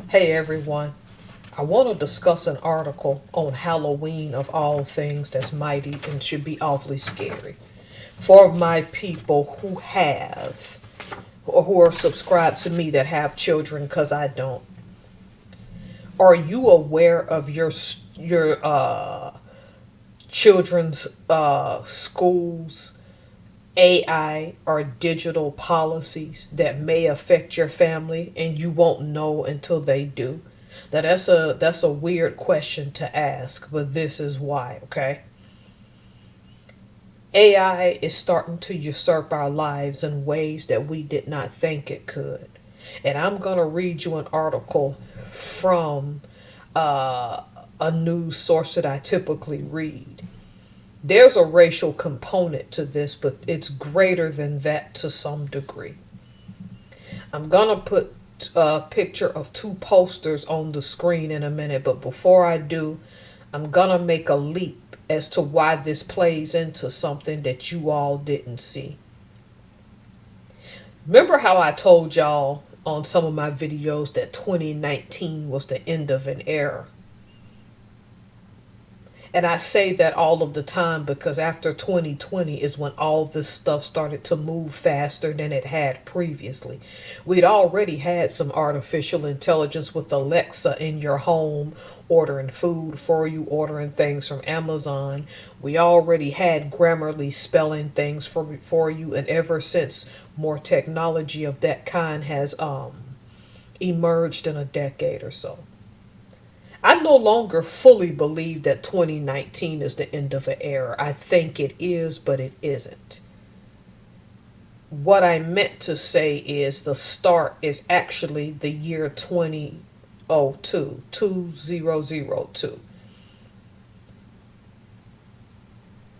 Hey everyone, I want to discuss an article on Halloween of all things that's mighty and should be awfully scary. For my people who have or who are subscribed to me that have children because I don't. Are you aware of your children's schools AI or digital policies that may affect your family and you won't know until they do? Now that's a weird question to ask, but this is why, okay? AI is starting to usurp our lives in ways that we did not think it could. And I'm going to read you an article from a news source that I typically read. There's a racial component to this, but it's greater than that to some degree. I'm going to put a picture of two posters on the screen in a minute, but before I do, I'm going to make a leap as to why this plays into something that you all didn't see. Remember how I told y'all on some of my videos that 2019 was the end of an era? And I say that all of the time because after 2020 is when all this stuff started to move faster than it had previously. We'd already had some artificial intelligence with Alexa in your home, ordering food for you, ordering things from Amazon. We already had Grammarly spelling things for you, and ever since more technology of that kind has emerged in a decade or so. I no longer fully believe that 2019 is the end of an era. I think it is, but it isn't. What I meant to say is the start is actually the year 2002, 2002.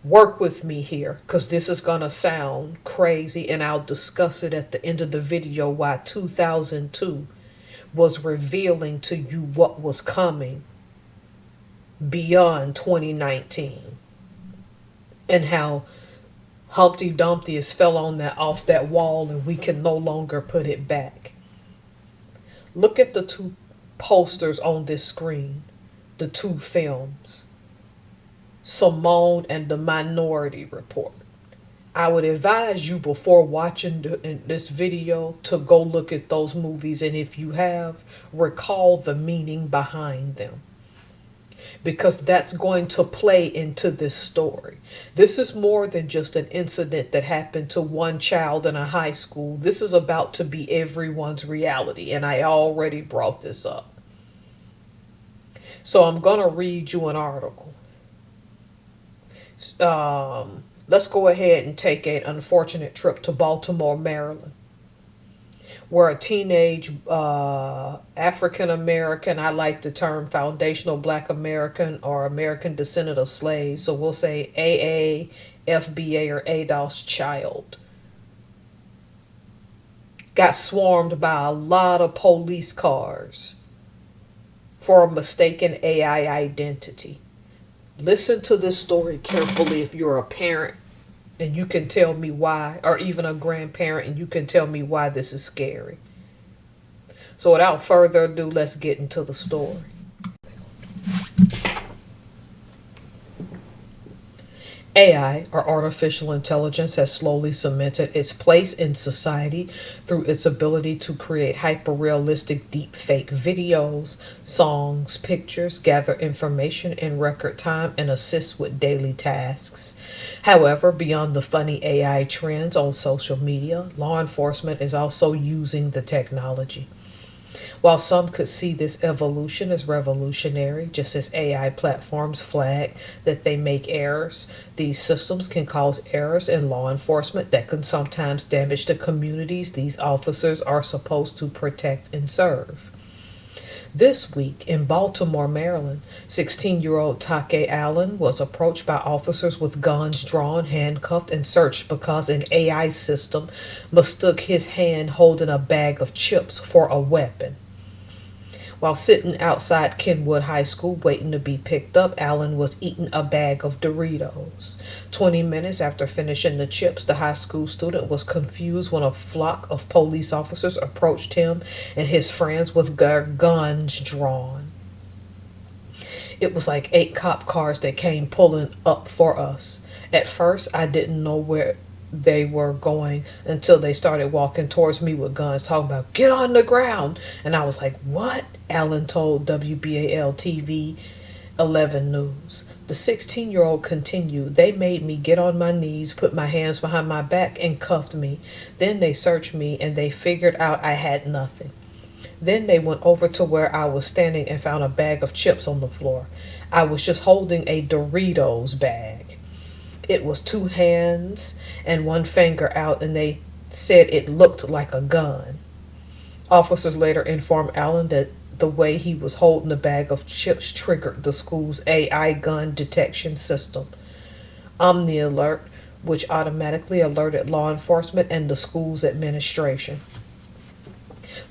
Work with me here because this is going to sound crazy, and I'll discuss it at the end of the video why 2002 was revealing to you what was coming beyond 2019 and how Humpty Dumpty is fell on that off that wall and we can no longer put it back. Look at the two posters on this screen, the two films, Simone and the Minority Report. I would advise you before watching this video to go look at those movies, and if you have, recall the meaning behind them. Because that's going to play into this story. This is more than just an incident that happened to one child in a high school. This is about to be everyone's reality, and I already brought this up. So I'm going to read you an article. Let's go ahead and take an unfortunate trip to Baltimore, Maryland, where a teenage African American, I like the term foundational Black American or American descendant of slaves, so we'll say AAFBA or ADOS child, got swarmed by a lot of police cars for a mistaken AI identity. Listen to this story carefully if you're a parent and you can tell me why, or even a grandparent and you can tell me why this is scary. So without further ado, let's get into the story. AI, or artificial intelligence, has slowly cemented its place in society through its ability to create hyper-realistic deep-fake videos, songs, pictures, gather information in record time, and assist with daily tasks. However, beyond the funny AI trends on social media, law enforcement is also using the technology. While some could see this evolution as revolutionary, just as AI platforms flag that they make errors, these systems can cause errors in law enforcement that can sometimes damage the communities these officers are supposed to protect and serve. This week in Baltimore, Maryland, 16-year-old Take Allen was approached by officers with guns drawn, handcuffed, and searched because an AI system mistook his hand holding a bag of chips for a weapon. While sitting outside Kenwood High School waiting to be picked up, Alan was eating a bag of Doritos. 20 minutes after finishing the chips, the high school student was confused when a flock of police officers approached him and his friends with their guns drawn. It was like 8 cop cars that came pulling up for us. At first, I didn't know where they were going until they started walking towards me with guns, talking about, "Get on the ground." And I was like, "What?" Allen told WBAL TV 11 News. The 16-year-old continued, "They made me get on my knees, put my hands behind my back, and cuffed me. Then they searched me and they figured out I had nothing. Then they went over to where I was standing and found a bag of chips on the floor. I was just holding a Doritos bag. It was 2 hands and 1 finger out, and they said it looked like a gun." Officers later informed Allen that the way he was holding the bag of chips triggered the school's AI gun detection system, Omni Alert, which automatically alerted law enforcement and the school's administration.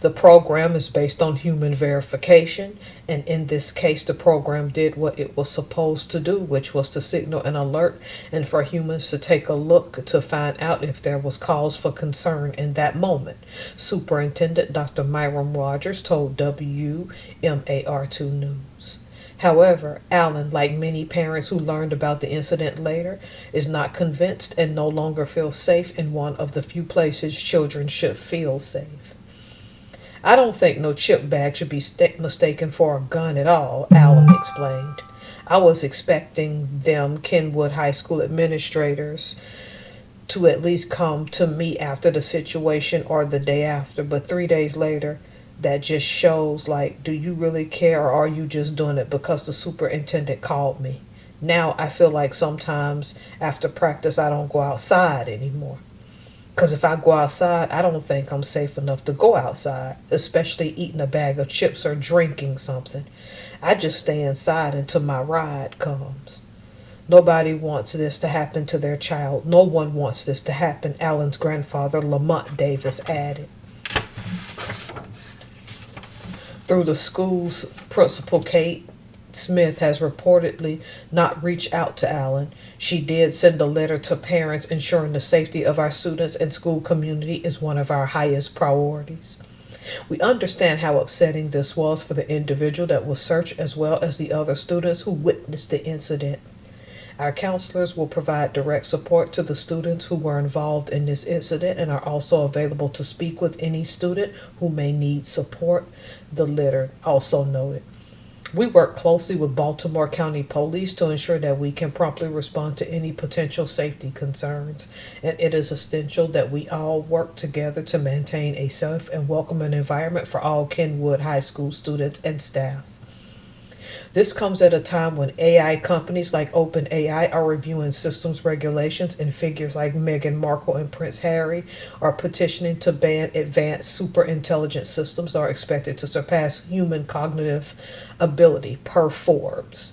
The program is based on human verification, and in this case, the program did what it was supposed to do, which was to signal an alert and for humans to take a look to find out if there was cause for concern in that moment. Superintendent Dr. Myram Rogers told WMAR2 News. However, Allen, like many parents who learned about the incident later, is not convinced and no longer feels safe in one of the few places children should feel safe. "I don't think no chip bag should be mistaken for a gun at all," Allen explained. "I was expecting them Kenwood High School administrators to at least come to me after the situation or the day after, but 3 days later, that just shows, like, do you really care or are you just doing it because the superintendent called me? Now I feel like sometimes after practice I don't go outside anymore. Because if I go outside, I don't think I'm safe enough to go outside, especially eating a bag of chips or drinking something. I just stay inside until my ride comes. Nobody wants this to happen to their child. No one wants this to happen," Allen's grandfather, Lamont Davis, added. Through the school's principal, Kate Smith has reportedly not reached out to Allen. She did send a letter to parents ensuring the safety of our students and school community is one of our highest priorities. "We understand how upsetting this was for the individual that was searched as well as the other students who witnessed the incident. Our counselors will provide direct support to the students who were involved in this incident and are also available to speak with any student who may need support," the letter also noted. "We work closely with Baltimore County Police to ensure that we can promptly respond to any potential safety concerns, and it is essential that we all work together to maintain a safe and welcoming environment for all Kenwood High School students and staff. This comes at a time when AI companies like OpenAI are reviewing systems regulations, and figures like Meghan Markle and Prince Harry are petitioning to ban advanced superintelligent systems that are expected to surpass human cognitive ability, per Forbes.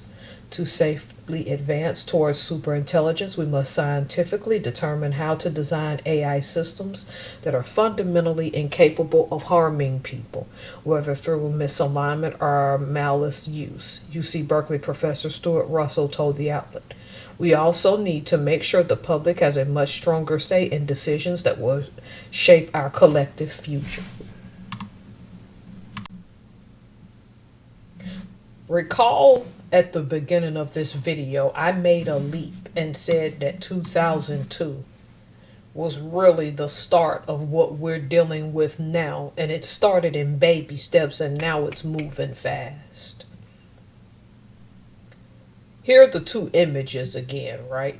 To safely advance towards superintelligence, we must scientifically determine how to design AI systems that are fundamentally incapable of harming people, whether through misalignment or malice use," UC Berkeley professor Stuart Russell told the outlet. "We also need to make sure the public has a much stronger say in decisions that will shape our collective future." Recall at the beginning of this video, I made a leap and said that 2002 was really the start of what we're dealing with now, and it started in baby steps and now it's moving fast. Here are the 2 images again, right?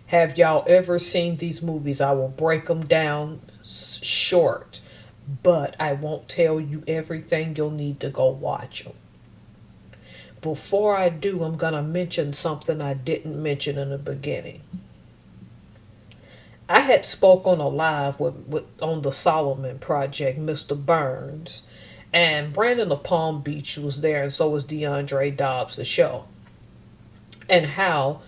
Have y'all ever seen these movies? I will break them down short, but I won't tell you everything. You'll need to go watch them. Before I do, I'm going to mention something I didn't mention in the beginning. I had spoke on a live on the Solomon Project, Mr. Burns, and Brandon of Palm Beach was there, and so was DeAndre Dobbs, the show. And how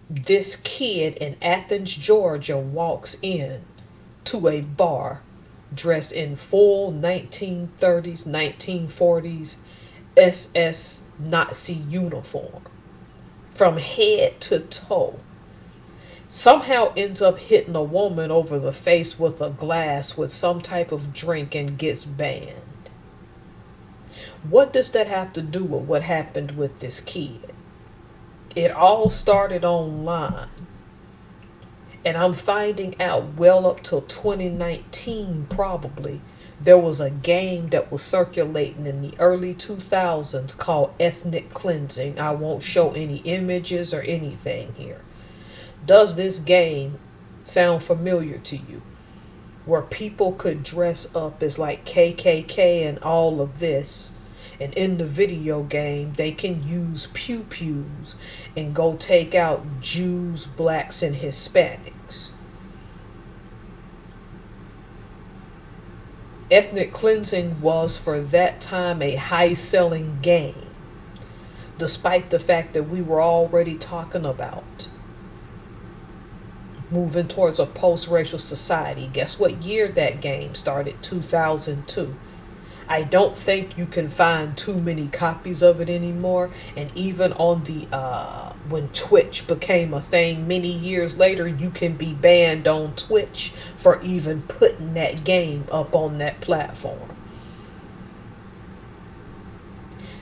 this kid in Athens, Georgia walks in to a bar dressed in full 1930s, 1940s SS Nazi uniform from head to toe, somehow ends up hitting a woman over the face with a glass with some type of drink and gets banned. What does that have to do with what happened with this kid? It all started online. And I'm finding out well up till 2019 probably, there was a game that was circulating in the early 2000s called ethnic cleansing. I won't show any images or anything here. Does this game sound familiar to you? Where people could dress up as like KKK and all of this. And in the video game, they can use pew-pews and go take out Jews, blacks, and Hispanics. Ethnic cleansing was for that time a high-selling game, despite the fact that we were already talking about moving towards a post-racial society. Guess what year that game started? 2002. I don't think you can find too many copies of it anymore. And even on the when Twitch became a thing many years later, you can be banned on Twitch for even putting that game up on that platform.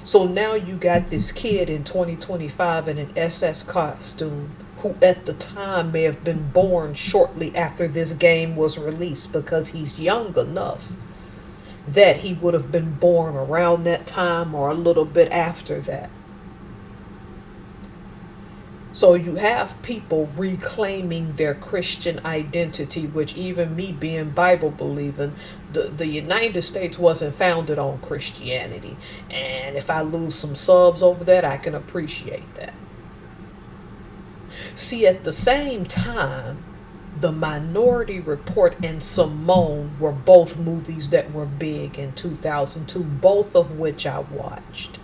So now you got this kid in 2025 in an SS costume who at the time may have been born shortly after this game was released, because he's young enough that he would have been born around that time or a little bit after that. So you have people reclaiming their Christian identity, which even me being Bible believing, the United States wasn't founded on Christianity. And if I lose some subs over that, I can appreciate that. See, at the same time, The Minority Report and Simone were both movies that were big in 2002, both of which I watched.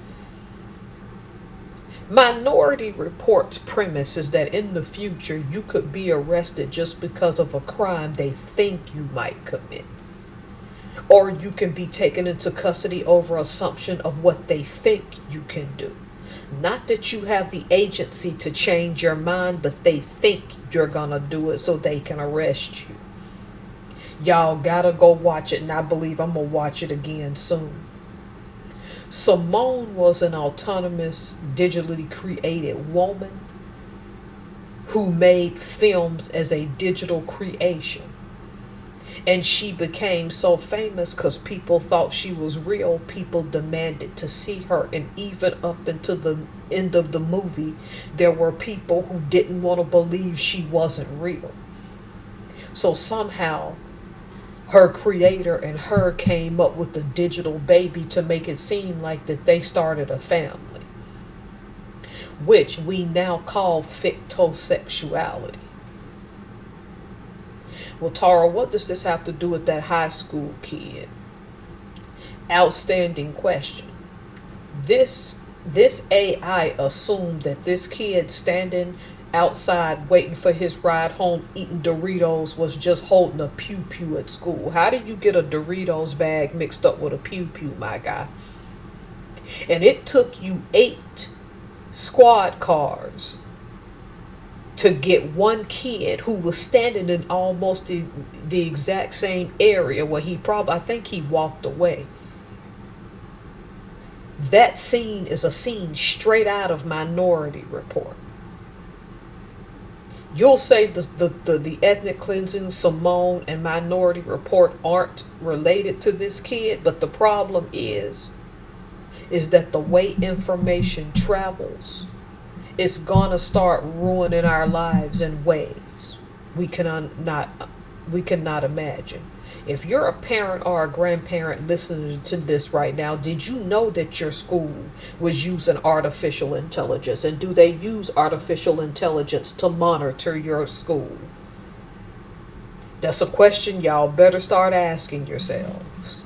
Minority Report's premise is that in the future you could be arrested just because of a crime they think you might commit. Or you can be taken into custody over assumption of what they think you can do. Not that you have the agency to change your mind, but they think you're gonna do it so they can arrest you. Y'all gotta go watch it, and I believe I'm gonna watch it again soon. Simone was an autonomous, digitally created woman who made films as a digital creation. And she became so famous because people thought she was real. People demanded to see her. And even up until the end of the movie, there were people who didn't want to believe she wasn't real. So somehow, her creator and her came up with a digital baby to make it seem like that they started a family, which we now call fictosexuality. Well, Tara, what does this have to do with that high school kid? Outstanding question. This AI assumed that this kid standing outside waiting for his ride home eating Doritos was just holding a pew pew at school. How did you get a Doritos bag mixed up with a pew pew, my guy? And it took you 8 squad cars to get one kid who was standing in almost the exact same area where I think he walked away. That scene is a scene straight out of Minority Report. You'll say the ethnic cleansing, Simone, and Minority Report aren't related to this kid, but the problem is that the way information travels, it's gonna start ruining our lives in ways we cannot imagine. If you're a parent or a grandparent listening to this right now, did you know that your school was using artificial intelligence? And do they use artificial intelligence to monitor your school? That's a question y'all better start asking yourselves.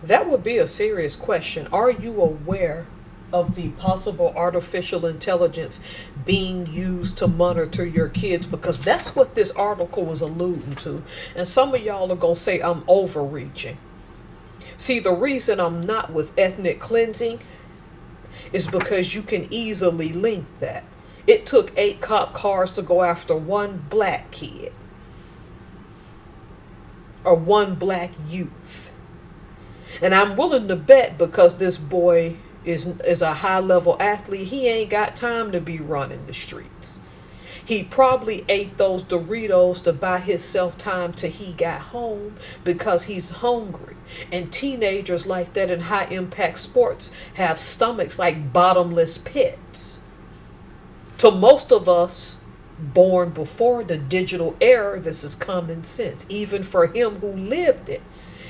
That would be a serious question. Are you aware of the possible artificial intelligence being used to monitor your kids, because that's what this article was alluding to. And some of y'all are going to say I'm overreaching. See, the reason I'm not with ethnic cleansing is because you can easily link that. It took 8 cop cars to go after one black kid or one black youth. And I'm willing to bet, because this boy is a high level athlete, he ain't got time to be running the streets. He probably ate those Doritos to buy himself time till he got home because he's hungry. And teenagers like that in high impact sports have stomachs like bottomless pits. To most of us born before the digital era, this is common sense, even for him who lived it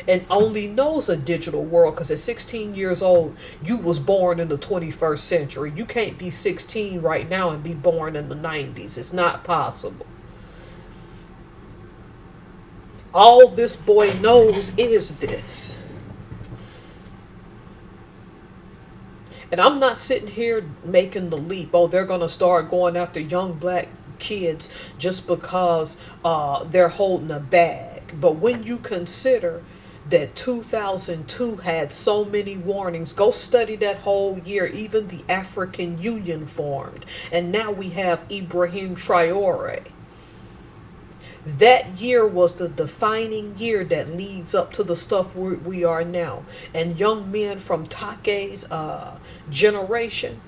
and only knows a digital world, because at 16 years old, you was born in the 21st century. You can't be 16 right now and be born in the 90s. It's not possible. All this boy knows is this. And I'm not sitting here making the leap, oh, they're going to start going after young black kids just because they're holding a bag. But when you consider that 2002 had so many warnings, go study that whole year. Even the African Union formed, and now we have Ibrahim Traore. That year was the defining year that leads up to the stuff we are now. And young men from Take's generation,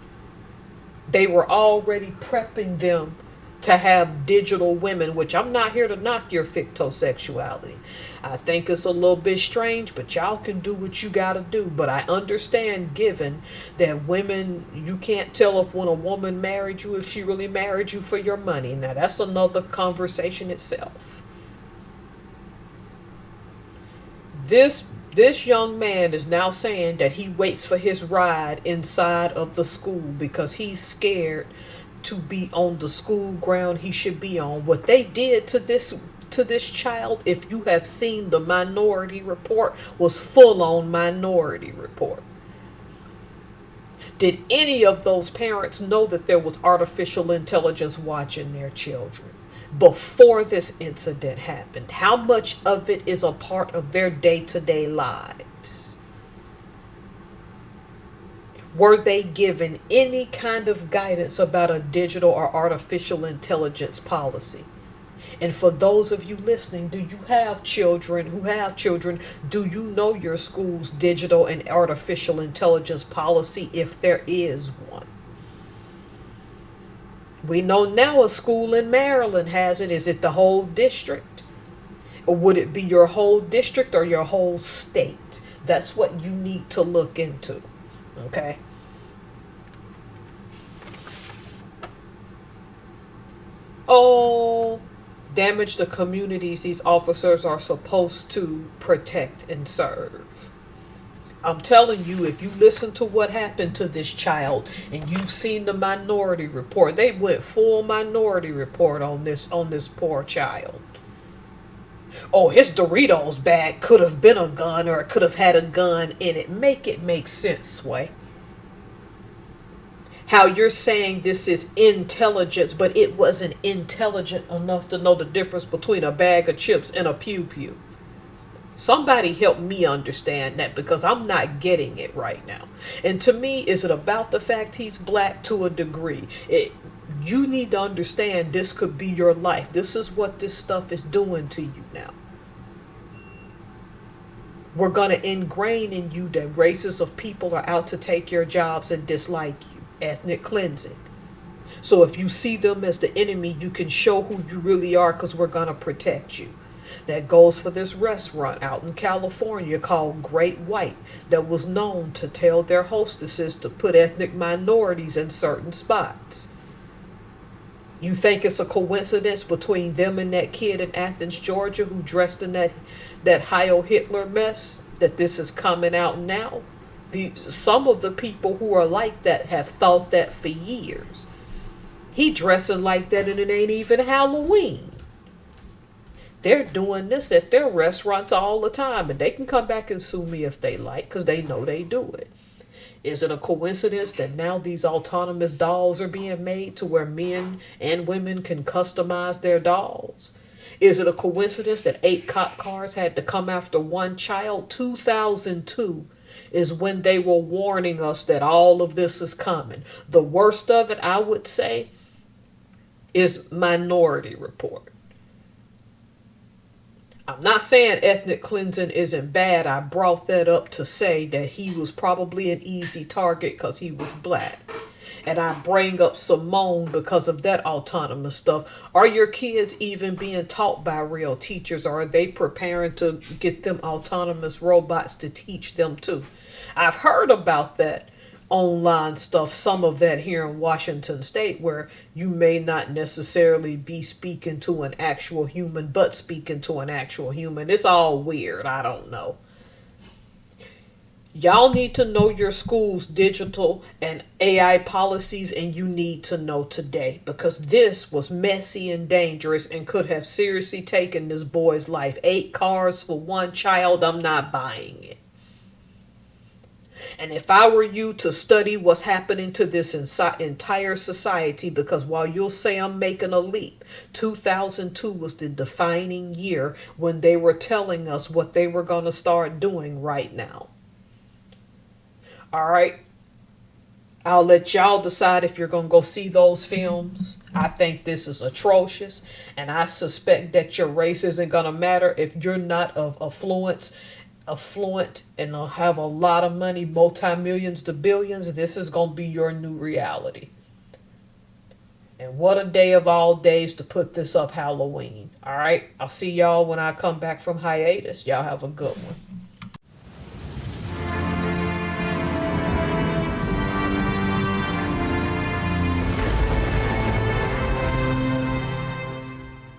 they were already prepping them to have digital women, which I'm not here to knock your fictosexuality. I think it's a little bit strange, but y'all can do what you gotta do. But I understand, given that women, you can't tell if when a woman married you, if she really married you for your money. Now that's another conversation itself. This young man is now saying that he waits for his ride inside of the school because he's scared to be on the school ground he should be on. What they did to this child, if you have seen the Minority Report, was full on Minority Report. Did any of those parents know that there was artificial intelligence watching their children before this incident happened? How much of it is a part of their day-to-day lives? Were they given any kind of guidance about a digital or artificial intelligence policy? And for those of you listening, do you have children who have children? Do you know your school's digital and artificial intelligence policy, if there is one? We know now a school in Maryland has it. Is it the whole district? Or would it be your whole district or your whole state? That's what you need to look into. Okay? Oh, damage the communities these officers are supposed to protect and serve. I'm telling you, if you listen to what happened to this child and you've seen the Minority Report, they went full Minority Report on this poor child. Oh, his Doritos bag could have been a gun, or it could have had a gun in it. Make it make sense, Sway. How you're saying this is intelligence, but it wasn't intelligent enough to know the difference between a bag of chips and a pew-pew. Somebody help me understand that, because I'm not getting it right now. And to me, is it about the fact he's black? To a degree. You need to understand this could be your life. This is what this stuff is doing to you now. We're going to ingrain in you that races of people are out to take your jobs and dislike you. Ethnic cleansing. So if you see them as the enemy, you can show who you really are, because we're going to protect you. That goes for this restaurant out in California called Great White, that was known to tell their hostesses to put ethnic minorities in certain spots. You think it's a coincidence between them and that kid in Athens, Georgia, who dressed in that Heil Hitler mess, that this is coming out now? Some of the people who are like that have thought that for years. He dressing like that and it ain't even Halloween. They're doing this at their restaurants all the time, and they can come back and sue me if they like, because they know they do it. Is it a coincidence that now these autonomous dolls are being made to where men and women can customize their dolls? Is it a coincidence that 8 cop cars had to come after one child? 2002 is when they were warning us that all of this is coming. The worst of it, I would say, is Minority Report. I'm not saying ethnic cleansing isn't bad. I brought that up to say that he was probably an easy target because he was black. And I bring up Simone because of that autonomous stuff. Are your kids even being taught by real teachers, or are they preparing to get them autonomous robots to teach them too? I've heard about that online stuff, some of that here in Washington State, where you may not necessarily be speaking to an actual human, but speaking to an actual human. It's all weird. I don't know. Y'all need to know your school's digital and AI policies, and you need to know today because this was messy and dangerous and could have seriously taken this boy's life. 8 cars for one child, I'm not buying it. And if I were you to study what's happening to this entire society, because while you'll say I'm making a leap, 2002 was the defining year when they were telling us what they were going to start doing right now. All right. I'll let y'all decide if you're going to go see those films. I think this is atrocious. And I suspect that your race isn't going to matter if you're not of affluent and have a lot of money, multi-millions to billions. This is going to be your new reality. And what a day of all days to put this up Halloween. All right. I'll see y'all when I come back from hiatus. Y'all have a good one.